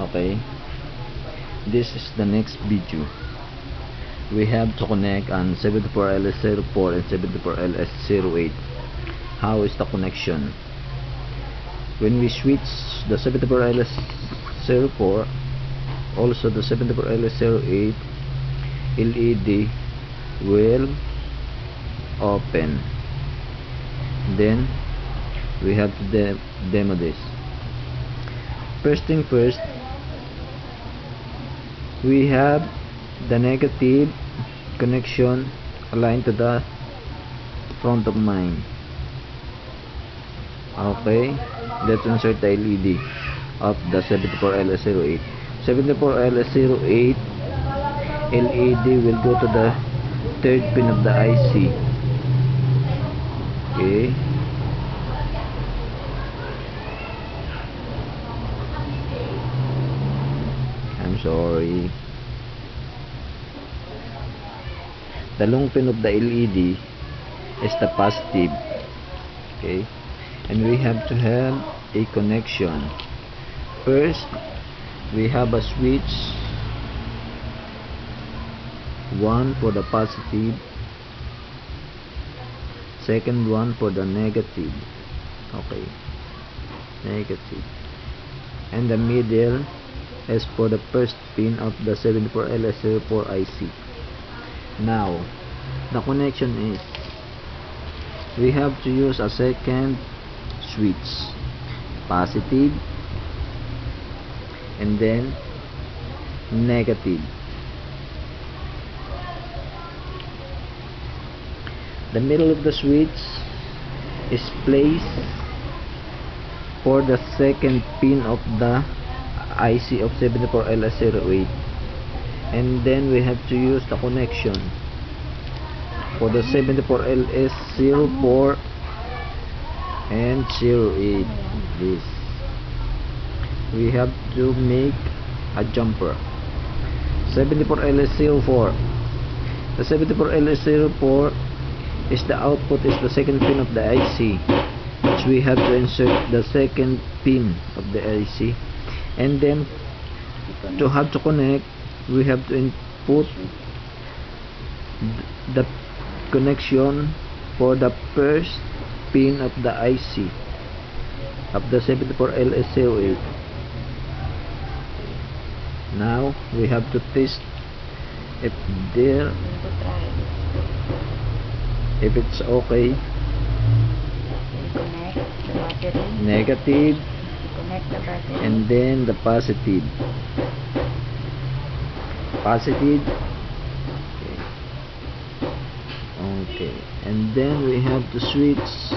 Okay, this is the next video. We have to connect on 74LS04 and 74LS08. How is the connection? When we switch the 74LS04, also the 74LS08, LED will open. Then we have to demo this. First thing first, we have the negative connection aligned to the front of mine. Okay, let's insert the LED of the 74LS08. 74LS08 LED will go to the third pin of the IC. Okay, I'm sorry. The long pin of the LED is the positive. Okay, and we have to have a connection. First, we have a switch, one for the positive, second one for the negative. Okay, negative, and the middle is for the first pin of the 74LS04 IC. Now, the connection is, we have to use a second switch, positive and then negative. The middle of the switch is placed for the second pin of the IC of 74LS08, and then we have to use the connection for the 74LS04 and 08. This we have to make a jumper. 74LS04, the 74LS04 is the output, is the second pin of the IC, which we have to insert the second pin of the IC, and then to have to connect, we have to input the connection for the first pin of the IC of the 74LS08. Now we have to test if it's okay. Connect the battery. Negative. Connect the battery. And then the positive. Positive. Okay. And then we have to switch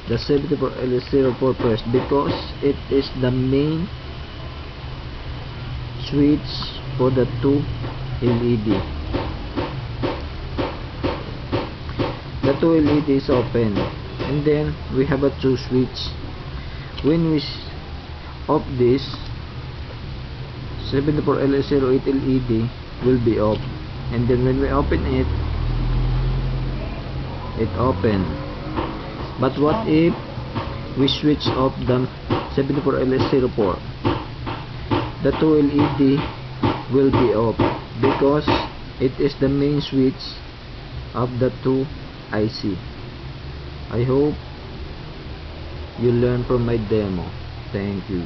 the 74LS04 first, because it is the main switch for the two LED. The two LED is open, and then we have a two switch. When we off this, 74LS08 LED will be off, and then when we open it, it open. But what if we switch off the 74LS04? The two LED will be off, because it is the main switch of the two IC. I hope you learn from my demo. Thank you.